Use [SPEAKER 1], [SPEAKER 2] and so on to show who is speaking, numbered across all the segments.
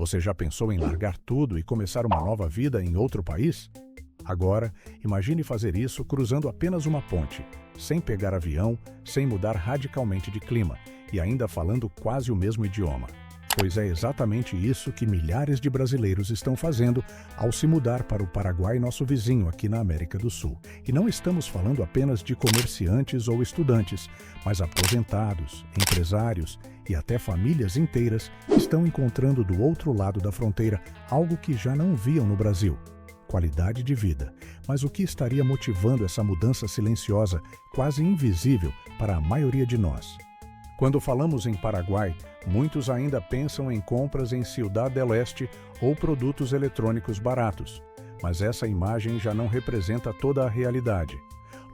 [SPEAKER 1] Você já pensou em largar tudo e começar uma nova vida em outro país? Agora, imagine fazer isso cruzando apenas uma ponte, sem pegar avião, sem mudar radicalmente de clima e ainda falando quase o mesmo idioma. Pois é exatamente isso que milhares de brasileiros estão fazendo ao se mudar para o Paraguai, nosso vizinho aqui na América do Sul. E não estamos falando apenas de comerciantes ou estudantes, mas aposentados, empresários e até famílias inteiras estão encontrando do outro lado da fronteira algo que já não viam no Brasil: qualidade de vida. Mas o que estaria motivando essa mudança silenciosa, quase invisível para a maioria de nós? Quando falamos em Paraguai, muitos ainda pensam em compras em Ciudad del Este ou produtos eletrônicos baratos. Mas essa imagem já não representa toda a realidade.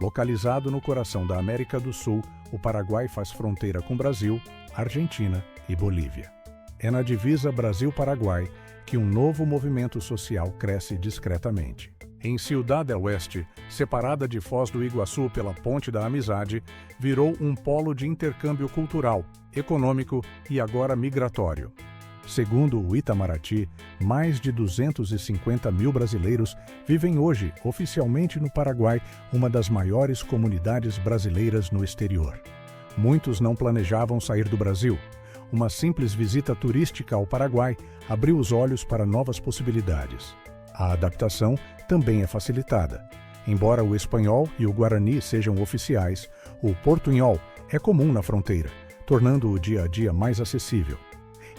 [SPEAKER 1] Localizado no coração da América do Sul, o Paraguai faz fronteira com Brasil, Argentina e Bolívia. É na divisa Brasil-Paraguai que um novo movimento social cresce discretamente. Em Ciudad del Este, separada de Foz do Iguaçu pela Ponte da Amizade, virou um polo de intercâmbio cultural, econômico e agora migratório. Segundo o Itamaraty, mais de 250 mil brasileiros vivem hoje oficialmente no Paraguai, uma das maiores comunidades brasileiras no exterior. Muitos não planejavam sair do Brasil. Uma simples visita turística ao Paraguai abriu os olhos para novas possibilidades. A adaptação também é facilitada. Embora o espanhol e o guarani sejam oficiais, o portunhol é comum na fronteira, tornando o dia a dia mais acessível.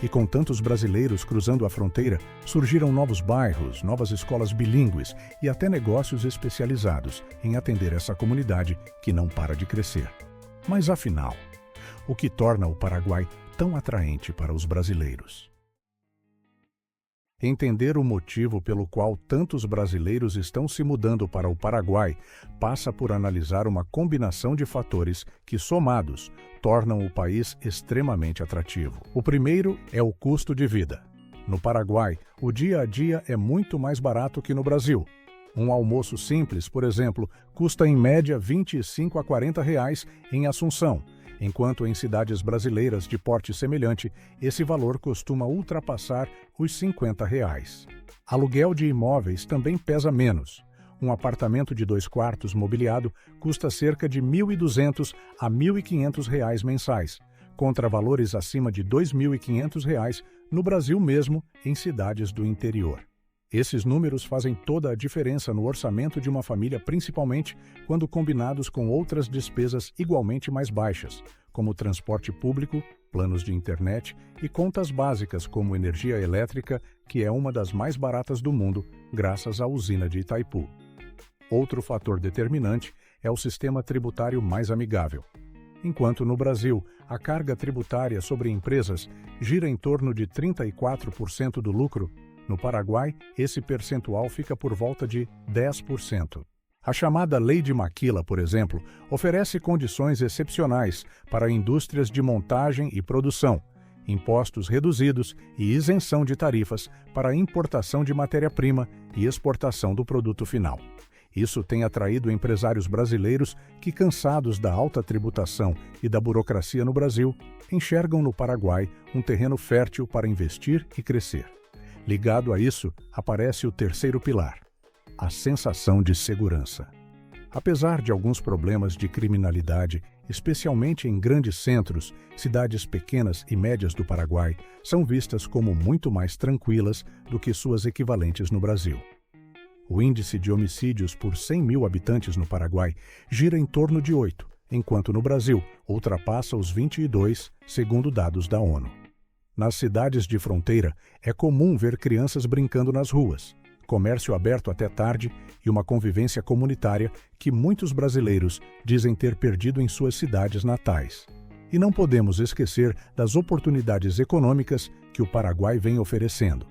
[SPEAKER 1] E com tantos brasileiros cruzando a fronteira, surgiram novos bairros, novas escolas bilíngues e até negócios especializados em atender essa comunidade que não para de crescer. Mas afinal, o que torna o Paraguai tão atraente para os brasileiros? Entender o motivo pelo qual tantos brasileiros estão se mudando para o Paraguai passa por analisar uma combinação de fatores que, somados, tornam o país extremamente atrativo. O primeiro é o custo de vida. No Paraguai, o dia a dia é muito mais barato que no Brasil. Um almoço simples, por exemplo, custa em média R$ 25 a R$ 40 em Assunção, enquanto em cidades brasileiras de porte semelhante, esse valor costuma ultrapassar os R$ 50. Aluguel de imóveis também pesa menos. Um apartamento de 2 quartos mobiliado custa cerca de R$ 1.200 a R$ 1.500 mensais, contra valores acima de R$ 2.500 no Brasil mesmo, em cidades do interior. Esses números fazem toda a diferença no orçamento de uma família, principalmente quando combinados com outras despesas igualmente mais baixas, como transporte público, planos de internet e contas básicas como energia elétrica, que é uma das mais baratas do mundo, graças à usina de Itaipu. Outro fator determinante é o sistema tributário mais amigável. Enquanto no Brasil, a carga tributária sobre empresas gira em torno de 34% do lucro, no Paraguai, esse percentual fica por volta de 10%. A chamada Lei de Maquila, por exemplo, oferece condições excepcionais para indústrias de montagem e produção, impostos reduzidos e isenção de tarifas para a importação de matéria-prima e exportação do produto final. Isso tem atraído empresários brasileiros que, cansados da alta tributação e da burocracia no Brasil, enxergam no Paraguai um terreno fértil para investir e crescer. Ligado a isso, aparece o terceiro pilar: a sensação de segurança. Apesar de alguns problemas de criminalidade, especialmente em grandes centros, cidades pequenas e médias do Paraguai são vistas como muito mais tranquilas do que suas equivalentes no Brasil. O índice de homicídios por 100 mil habitantes no Paraguai gira em torno de 8, enquanto no Brasil ultrapassa os 22, segundo dados da ONU. Nas cidades de fronteira, é comum ver crianças brincando nas ruas, comércio aberto até tarde e uma convivência comunitária que muitos brasileiros dizem ter perdido em suas cidades natais. E não podemos esquecer das oportunidades econômicas que o Paraguai vem oferecendo.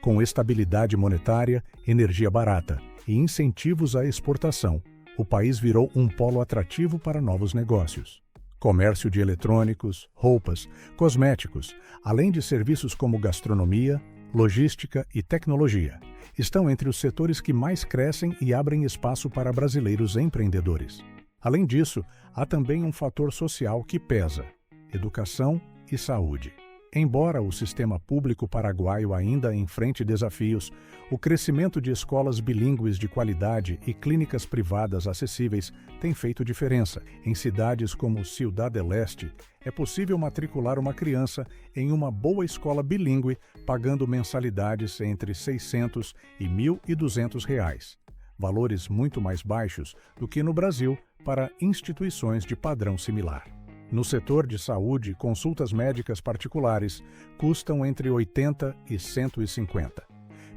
[SPEAKER 1] Com estabilidade monetária, energia barata e incentivos à exportação, o país virou um polo atrativo para novos negócios. Comércio de eletrônicos, roupas, cosméticos, além de serviços como gastronomia, logística e tecnologia, estão entre os setores que mais crescem e abrem espaço para brasileiros empreendedores. Além disso, há também um fator social que pesa: educação e saúde. Embora o sistema público paraguaio ainda enfrente desafios, o crescimento de escolas bilíngues de qualidade e clínicas privadas acessíveis tem feito diferença. Em cidades como Ciudad del Este, é possível matricular uma criança em uma boa escola bilíngue pagando mensalidades entre R$ 600 e R$ 1.200, valores muito mais baixos do que no Brasil para instituições de padrão similar. No setor de saúde, consultas médicas particulares custam entre 80 e 150,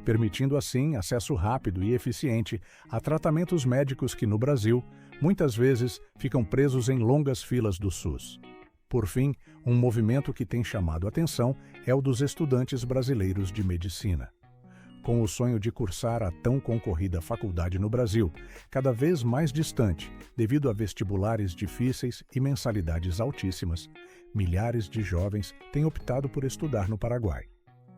[SPEAKER 1] permitindo assim acesso rápido e eficiente a tratamentos médicos que no Brasil, muitas vezes, ficam presos em longas filas do SUS. Por fim, um movimento que tem chamado a atenção é o dos estudantes brasileiros de medicina. Com o sonho de cursar a tão concorrida faculdade no Brasil, cada vez mais distante, devido a vestibulares difíceis e mensalidades altíssimas, milhares de jovens têm optado por estudar no Paraguai.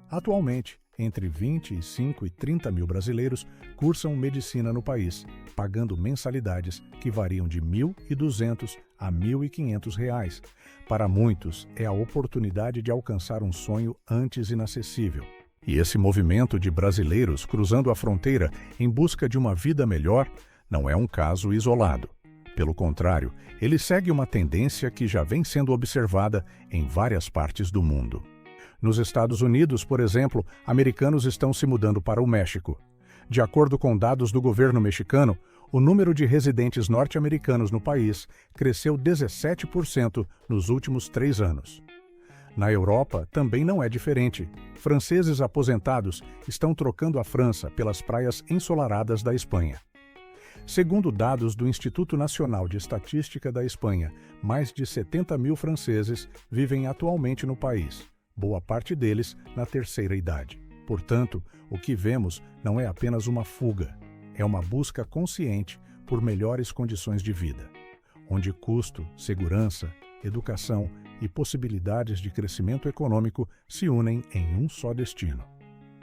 [SPEAKER 1] Atualmente, entre 25 e 30 mil brasileiros cursam medicina no país, pagando mensalidades que variam de R$ 1.200 a R$ 1.500. Para muitos, é a oportunidade de alcançar um sonho antes inacessível. E esse movimento de brasileiros cruzando a fronteira em busca de uma vida melhor não é um caso isolado. Pelo contrário, ele segue uma tendência que já vem sendo observada em várias partes do mundo. Nos Estados Unidos, por exemplo, americanos estão se mudando para o México. De acordo com dados do governo mexicano, o número de residentes norte-americanos no país cresceu 17% nos últimos 3 anos. Na Europa, também não é diferente. Franceses aposentados estão trocando a França pelas praias ensolaradas da Espanha. Segundo dados do Instituto Nacional de Estatística da Espanha, mais de 70 mil franceses vivem atualmente no país, boa parte deles na terceira idade. Portanto, o que vemos não é apenas uma fuga, é uma busca consciente por melhores condições de vida, onde custo, segurança, educação e possibilidades de crescimento econômico se unem em um só destino.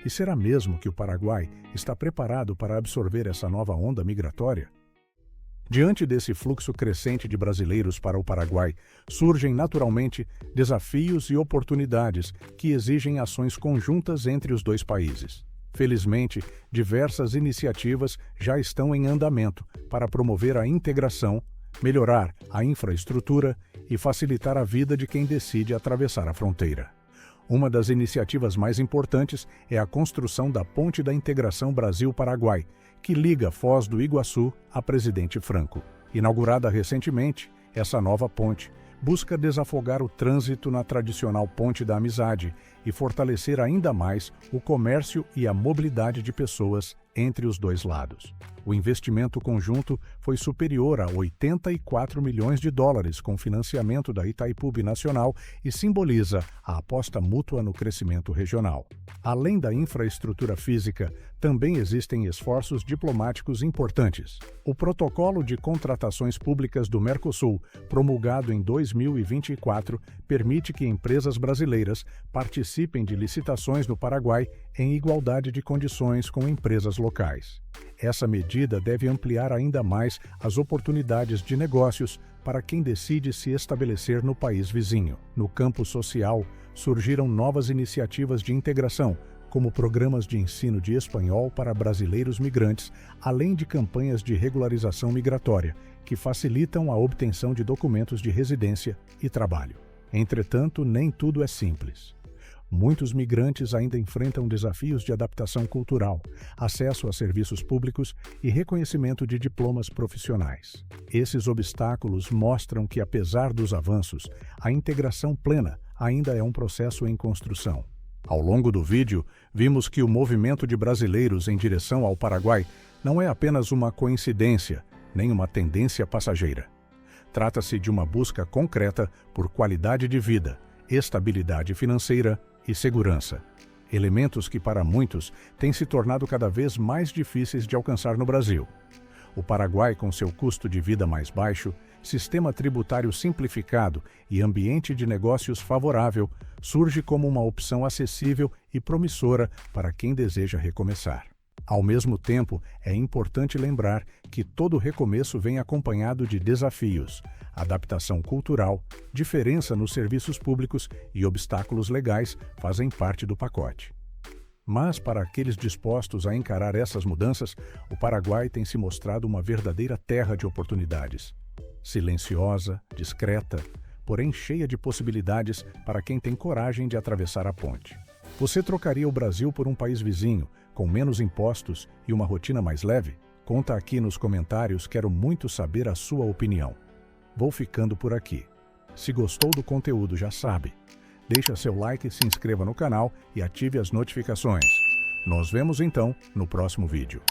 [SPEAKER 1] E será mesmo que o Paraguai está preparado para absorver essa nova onda migratória? Diante desse fluxo crescente de brasileiros para o Paraguai, surgem naturalmente desafios e oportunidades que exigem ações conjuntas entre os dois países. Felizmente, diversas iniciativas já estão em andamento para promover a integração, melhorar a infraestrutura e facilitar a vida de quem decide atravessar a fronteira. Uma das iniciativas mais importantes é a construção da Ponte da Integração Brasil-Paraguai, que liga Foz do Iguaçu a Presidente Franco. Inaugurada recentemente, essa nova ponte busca desafogar o trânsito na tradicional Ponte da Amizade e fortalecer ainda mais o comércio e a mobilidade de pessoas entre os dois lados. O investimento conjunto foi superior a 84 milhões de dólares com financiamento da Itaipu Binacional e simboliza a aposta mútua no crescimento regional. Além da infraestrutura física, também existem esforços diplomáticos importantes. O Protocolo de Contratações Públicas do Mercosul, promulgado em 2024, permite que empresas brasileiras participem de licitações no Paraguai em igualdade de condições com empresas locais. Essa medida deve ampliar ainda mais as oportunidades de negócios para quem decide se estabelecer no país vizinho. No campo social, surgiram novas iniciativas de integração, como programas de ensino de espanhol para brasileiros migrantes, além de campanhas de regularização migratória, que facilitam a obtenção de documentos de residência e trabalho. Entretanto, nem tudo é simples. Muitos migrantes ainda enfrentam desafios de adaptação cultural, acesso a serviços públicos e reconhecimento de diplomas profissionais. Esses obstáculos mostram que, apesar dos avanços, a integração plena ainda é um processo em construção. Ao longo do vídeo, vimos que o movimento de brasileiros em direção ao Paraguai não é apenas uma coincidência, nem uma tendência passageira. Trata-se de uma busca concreta por qualidade de vida, estabilidade financeira e segurança, elementos que para muitos têm se tornado cada vez mais difíceis de alcançar no Brasil. O Paraguai, com seu custo de vida mais baixo, sistema tributário simplificado e ambiente de negócios favorável, surge como uma opção acessível e promissora para quem deseja recomeçar. Ao mesmo tempo, é importante lembrar que todo recomeço vem acompanhado de desafios, adaptação cultural, diferença nos serviços públicos e obstáculos legais fazem parte do pacote. Mas, para aqueles dispostos a encarar essas mudanças, o Paraguai tem se mostrado uma verdadeira terra de oportunidades. Silenciosa, discreta, porém cheia de possibilidades para quem tem coragem de atravessar a ponte. Você trocaria o Brasil por um país vizinho, com menos impostos e uma rotina mais leve? Conta aqui nos comentários, quero muito saber a sua opinião. Vou ficando por aqui. Se gostou do conteúdo, já sabe. Deixa seu like, se inscreva no canal e ative as notificações. Nos vemos então no próximo vídeo.